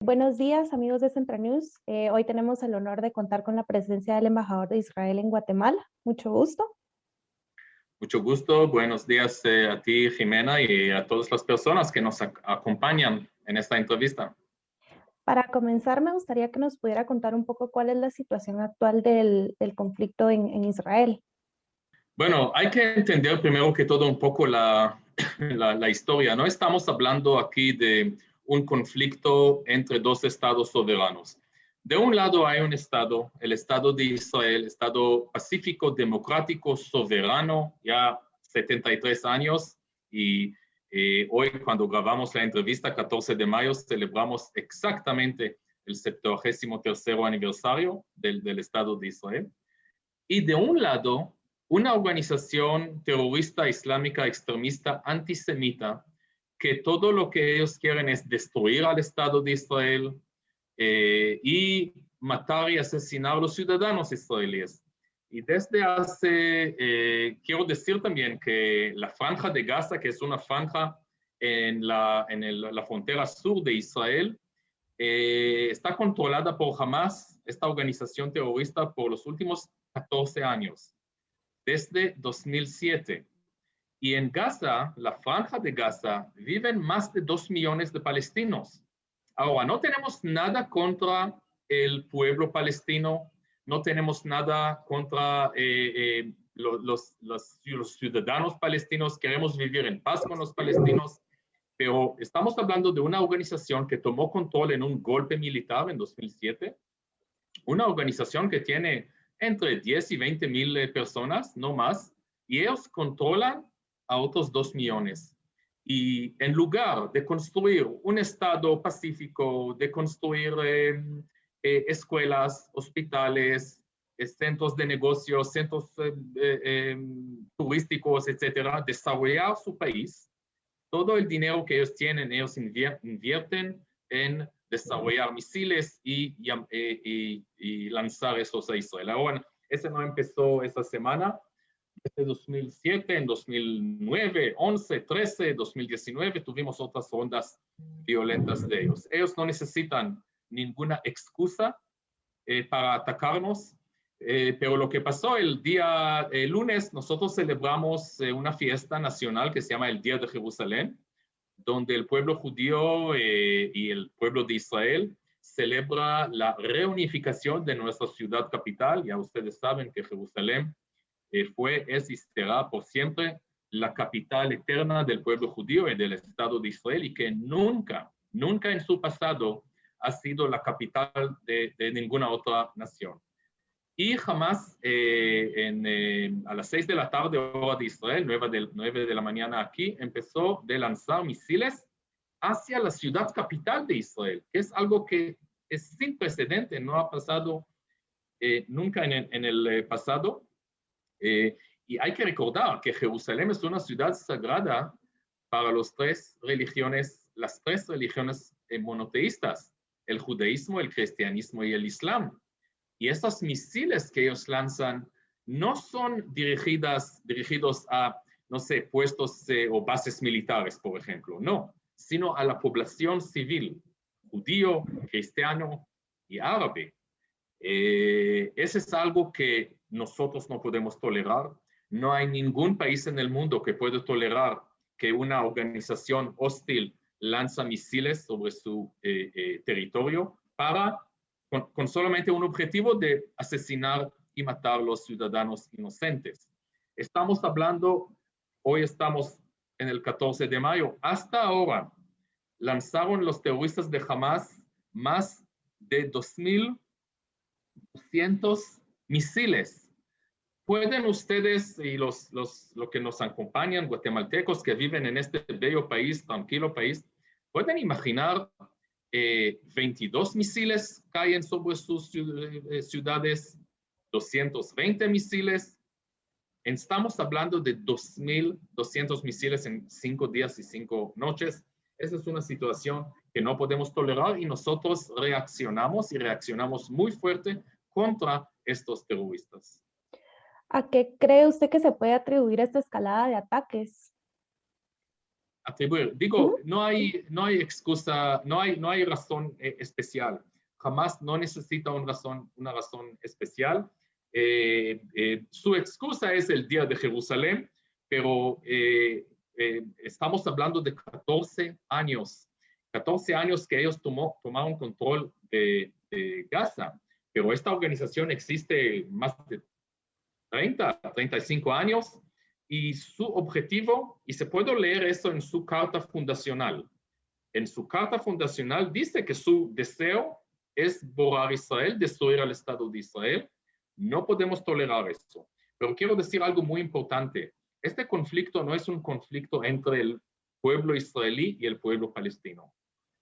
Buenos días, amigos de Central News. Hoy tenemos el honor de contar con la presencia del embajador de Israel en Guatemala. Mucho gusto. Mucho gusto, buenos días a ti, Jimena, y a todas las personas que nos acompañan en esta entrevista. Para comenzar, me gustaría que nos pudiera contar un poco cuál es la situación actual del conflicto en Israel. Bueno, hay que entender primero que todo un poco la historia. No estamos hablando aquí de un conflicto entre dos estados soberanos. De un lado hay un estado, el Estado de Israel, Estado pacífico, democrático, soberano, ya 73 años, y hoy cuando grabamos la entrevista, 14 de mayo, celebramos exactamente el 73º aniversario del Estado de Israel. Y de un lado, una organización terrorista islámica extremista antisemita que todo lo que ellos quieren es destruir al Estado de Israel y matar y asesinar a los ciudadanos israelíes. Y desde quiero decir también que la franja de Gaza, que es una franja en la frontera sur de Israel, está controlada por Hamas, esta organización terrorista, por los últimos 14 años, desde 2007. Y en Gaza, la franja de Gaza, viven más de 2 millones de palestinos. Ahora, no tenemos nada contra el pueblo palestino, no tenemos nada contra los ciudadanos palestinos, queremos vivir en paz con los palestinos, pero estamos hablando de una organización que tomó control en un golpe militar en 2007, una organización que tiene entre 10 y 20 mil personas, no más, y ellos controlan a otros 2 millones. Y en lugar de construir un Estado pacífico, de construir escuelas, hospitales, centros de negocios, centros turísticos, etcétera, desarrollar su país, todo el dinero que ellos tienen, ellos invierten en desarrollar misiles y lanzar esos a Israel. Ahora, ese no empezó esa semana. Desde 2007, en 2009, 11, 13, 2019, tuvimos otras rondas violentas de ellos. Ellos no necesitan ninguna excusa para atacarnos, pero lo que pasó el lunes, nosotros celebramos una fiesta nacional que se llama el Día de Jerusalén, donde el pueblo judío y el pueblo de Israel celebra la reunificación de nuestra ciudad capital. Ya ustedes saben que Jerusalén es y será por siempre la capital eterna del pueblo judío y del Estado de Israel, y que nunca, nunca en su pasado ha sido la capital de ninguna otra nación. Y jamás a las 6 de la tarde, hora de Israel, 9 de la mañana aquí, empezó de lanzar misiles hacia la ciudad capital de Israel, que es algo que es sin precedente, no ha pasado nunca en el pasado. Y hay que recordar que Jerusalén es una ciudad sagrada para las tres religiones monoteístas, el judaísmo, el cristianismo y el islam. Y estos misiles que ellos lanzan no son dirigidos a, no sé, puestos o bases militares, por ejemplo, no, sino a la población civil, judío, cristiano y árabe. Ese es algo que nosotros no podemos tolerar. No hay ningún país en el mundo que pueda tolerar que una organización hostil lanza misiles sobre su territorio con solamente un objetivo de asesinar y matar a los ciudadanos inocentes. Estamos hablando, hoy estamos en el 14 de mayo, hasta ahora lanzaron los terroristas de Hamas más de 2,200 misiles. ¿Pueden ustedes y los que nos acompañan, guatemaltecos que viven en este bello país, tranquilo país, pueden imaginar 22 misiles caen sobre sus ciudades, 220 misiles? Estamos hablando de 2,200 misiles en 5 días y 5 noches. Esa es una situación que no podemos tolerar y nosotros reaccionamos muy fuerte contra estos terroristas. ¿A qué cree usted que se puede atribuir esta escalada de ataques? atribuir. Digo, no hay excusa, no hay razón especial. Jamás no necesita una razón especial. Su excusa es el Día de Jerusalén, pero estamos hablando de 14 años que ellos tomaron control de Gaza, pero esta organización existe más de 35 años, y su objetivo, y se puede leer eso en su carta fundacional. En su carta fundacional dice que su deseo es borrar Israel, destruir al Estado de Israel. No podemos tolerar eso. Pero quiero decir algo muy importante. Este conflicto no es un conflicto entre el pueblo israelí y el pueblo palestino.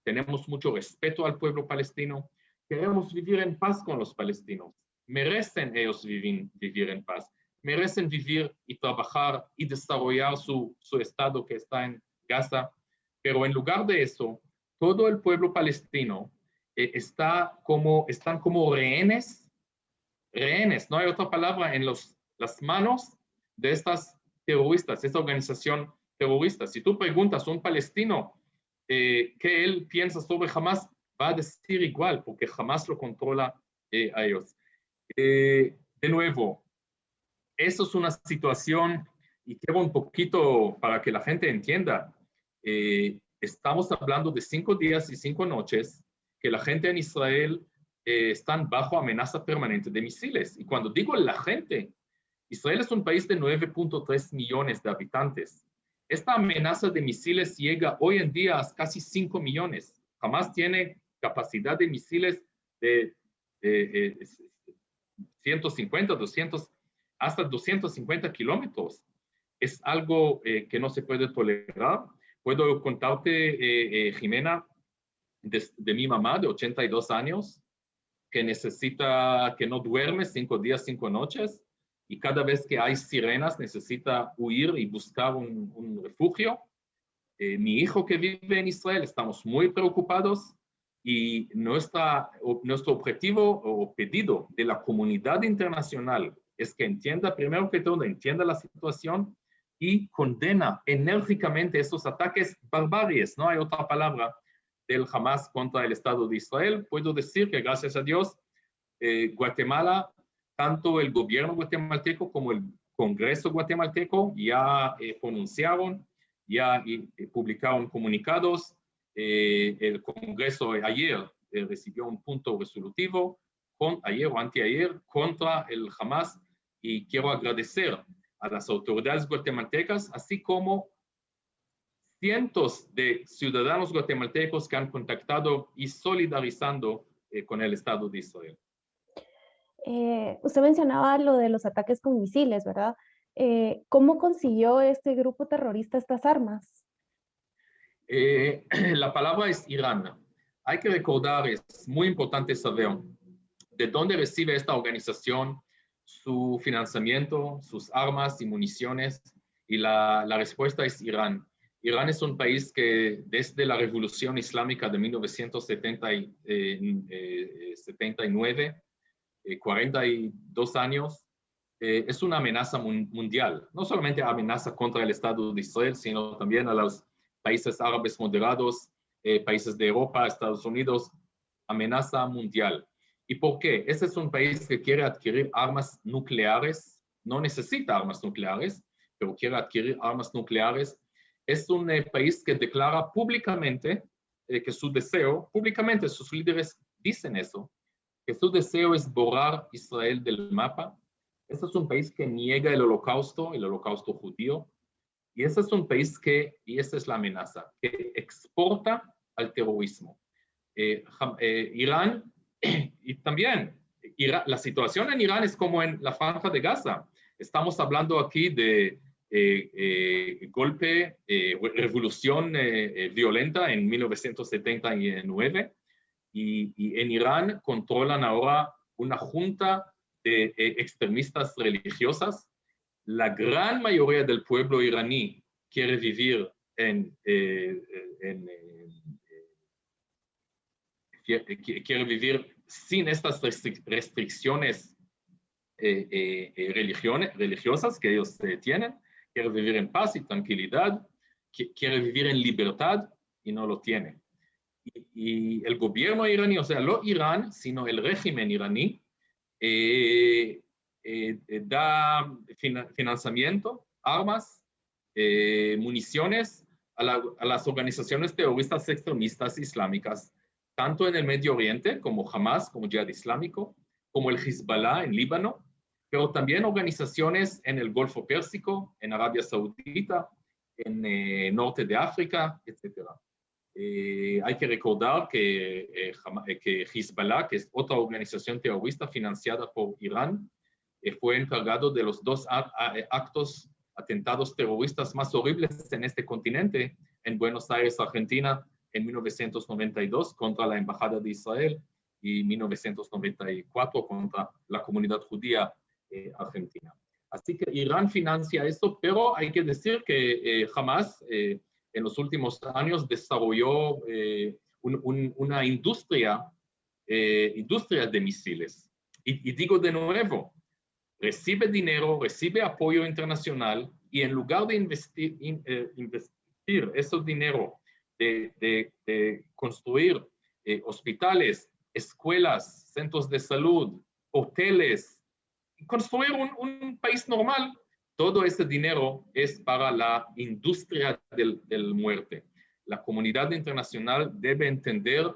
Tenemos mucho respeto al pueblo palestino. Queremos vivir en paz con los palestinos. Merecen ellos vivir en paz. Merecen vivir y trabajar y desarrollar su estado que está en Gaza. Pero en lugar de eso, todo el pueblo palestino están como rehenes, no hay otra palabra, en las manos de estas terroristas, esta organización terrorista. Si tú preguntas a un palestino qué él piensa sobre Hamas, va a decir igual, porque Hamas lo controla a ellos. De nuevo, eso es una situación, y quiero un poquito para que la gente entienda, estamos hablando de 5 días y 5 noches que la gente en Israel están bajo amenaza permanente de misiles. Y cuando digo la gente, Israel es un país de 9.3 millones de habitantes. Esta amenaza de misiles llega hoy en día a casi 5 millones. Jamás tiene capacidad de misiles de 150, 200, hasta 250 kilómetros. Es algo que no se puede tolerar. Puedo contarte, Jimena, de mi mamá de 82 años, que no duerme 5 días, 5 noches, y cada vez que hay sirenas necesita huir y buscar un refugio. Mi hijo que vive en Israel, estamos muy preocupados, y nuestro objetivo o pedido de la comunidad internacional es que entienda, primero que todo, entienda la situación y condena enérgicamente estos ataques barbaries, no hay otra palabra, del Hamas contra el Estado de Israel. Puedo decir que gracias a Dios, Guatemala, tanto el gobierno guatemalteco como el Congreso guatemalteco ya pronunciaron, ya publicaron comunicados. El Congreso ayer recibió un punto resolutivo, ayer o anteayer, contra el Hamas, y quiero agradecer a las autoridades guatemaltecas, así como cientos de ciudadanos guatemaltecos que han contactado y solidarizando con el Estado de Israel. Usted mencionaba lo de los ataques con misiles, ¿verdad? ¿Cómo consiguió este grupo terrorista estas armas? La palabra es Irán. Hay que recordar, es muy importante saber de dónde recibe esta organización su financiamiento, sus armas y municiones, y la respuesta es Irán. Irán es un país que desde la Revolución Islámica de 1979, 42 años, es una amenaza mundial. No solamente amenaza contra el Estado de Israel, sino también a los países árabes moderados, países de Europa, Estados Unidos, amenaza mundial. ¿Y por qué? Este es un país que quiere adquirir armas nucleares, no necesita armas nucleares, pero quiere adquirir armas nucleares. Es un país que declara públicamente que su deseo, públicamente sus líderes dicen eso, que su deseo es borrar Israel del mapa. Este es un país que niega el holocausto judío, y este es un país y esta es la amenaza, que exporta al terrorismo. Irán, y también la situación en Irán es como en la Franja de Gaza. Estamos hablando aquí de revolución violenta en 1979, y en Irán controlan ahora una junta de extremistas religiosas. La gran mayoría del pueblo iraní quiere vivir quiere vivir sin estas restricciones religiosas que ellos tienen, quiere vivir en paz y tranquilidad, quiere vivir en libertad y no lo tiene. Y el gobierno iraní, o sea, no Irán, sino el régimen iraní, da financiamiento, armas, municiones a las organizaciones terroristas extremistas islámicas, tanto en el Medio Oriente como Hamas, como Jihad Islámico, como el Hezbollah en Líbano, pero también organizaciones en el Golfo Pérsico, en Arabia Saudita, en norte de África, etc. Hay que recordar que Hezbollah, que es otra organización terrorista financiada por Irán, fue encargado de los dos atentados terroristas más horribles en este continente, en Buenos Aires, Argentina, en 1992 contra la Embajada de Israel y 1994 contra la comunidad judía argentina. Así que Irán financia esto, pero hay que decir que Hamas en los últimos años desarrolló una industria de misiles. Y digo de nuevo, recibe dinero, recibe apoyo internacional y en lugar de investir ese dinero de construir hospitales, escuelas, centros de salud, hoteles, construir un país normal, todo ese dinero es para la industria del muerte. La comunidad internacional debe entender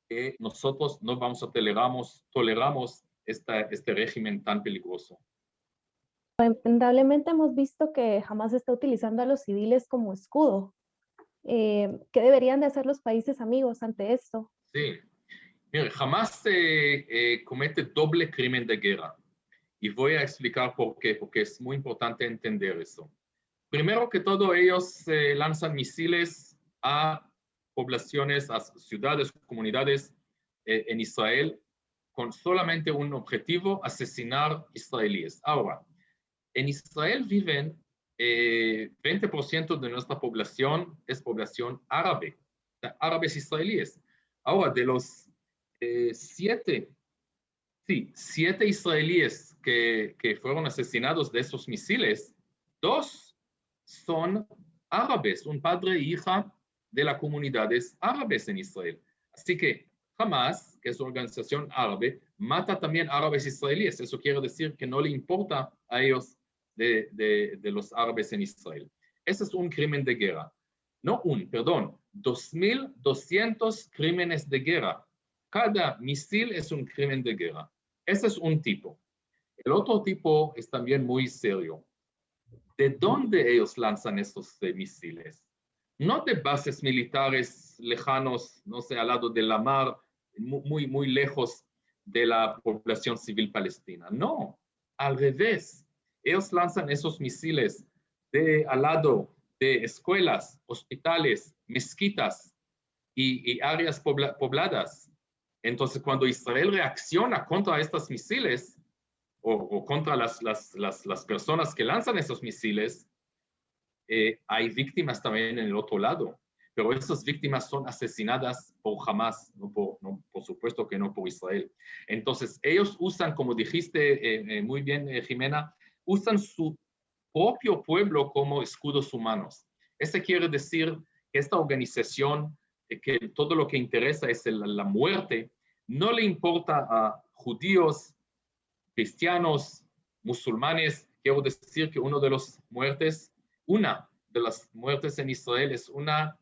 que nosotros no vamos a toleramos este régimen tan peligroso. Lamentablemente hemos visto que Hamas está utilizando a los civiles como escudo. ¿Qué deberían de hacer los países amigos ante esto? Sí, mire, Hamas comete doble crimen de guerra. Y voy a explicar por qué, porque es muy importante entender eso. Primero que todo, ellos lanzan misiles a poblaciones, a ciudades, comunidades en Israel, con solamente un objetivo, asesinar israelíes. Ahora, en Israel viven 20% de nuestra población es población árabe, árabes israelíes. Ahora, de los 7 israelíes que fueron asesinados de esos misiles, 2 son árabes, un padre e hija de las comunidades árabes en Israel. Así que Hamas, que es una organización árabe, mata también árabes israelíes. Eso quiere decir que no le importa a ellos de los árabes en Israel. Ese es un crimen de guerra. No 2.200 crímenes de guerra. Cada misil es un crimen de guerra. Ese es un tipo. El otro tipo es también muy serio. ¿De dónde ellos lanzan estos misiles? No de bases militares lejanos, no sé, al lado de la mar, muy lejos de la población civil palestina. No, al revés. Ellos lanzan esos misiles al lado de escuelas, hospitales, mezquitas y áreas pobladas. Entonces, cuando Israel reacciona contra estos misiles o contra las personas que lanzan esos misiles, hay víctimas también en el otro lado. Pero esas víctimas son asesinadas por Hamas, por supuesto que no por Israel. Entonces, ellos usan, como dijiste muy bien, Jimena, usan su propio pueblo como escudos humanos. Eso quiere decir que esta organización, que todo lo que interesa es la muerte, no le importa a judíos, cristianos, musulmanes. Quiero decir que una de las muertes en Israel es una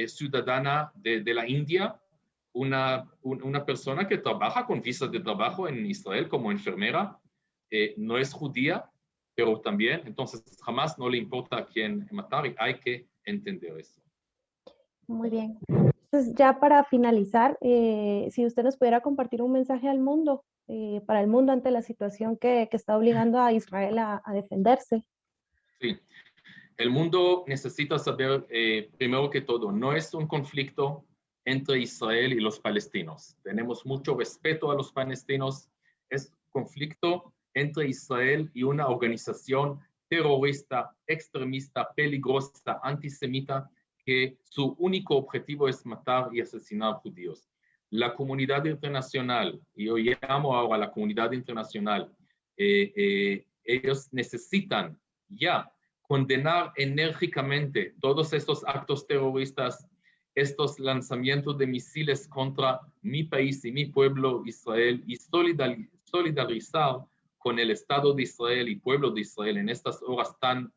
ciudadana de la India, una persona que trabaja con visas de trabajo en Israel como enfermera, no es judía, pero también, entonces jamás no le importa a quién matar y hay que entender eso. Muy bien. Entonces, ya para finalizar, si usted nos pudiera compartir un mensaje al mundo, para el mundo ante la situación que está obligando a Israel a defenderse. Sí, el mundo necesita saber, primero que todo, no es un conflicto entre Israel y los palestinos. Tenemos mucho respeto a los palestinos. Es conflicto entre Israel y una organización terrorista, extremista, peligrosa, antisemita, que su único objetivo es matar y asesinar judíos. La comunidad internacional, y yo llamo ahora a la comunidad internacional, ellos necesitan ya condenar enérgicamente todos estos actos terroristas, estos lanzamientos de misiles contra mi país y mi pueblo Israel, y solidarizar con el Estado de Israel y pueblo de Israel en estas horas tan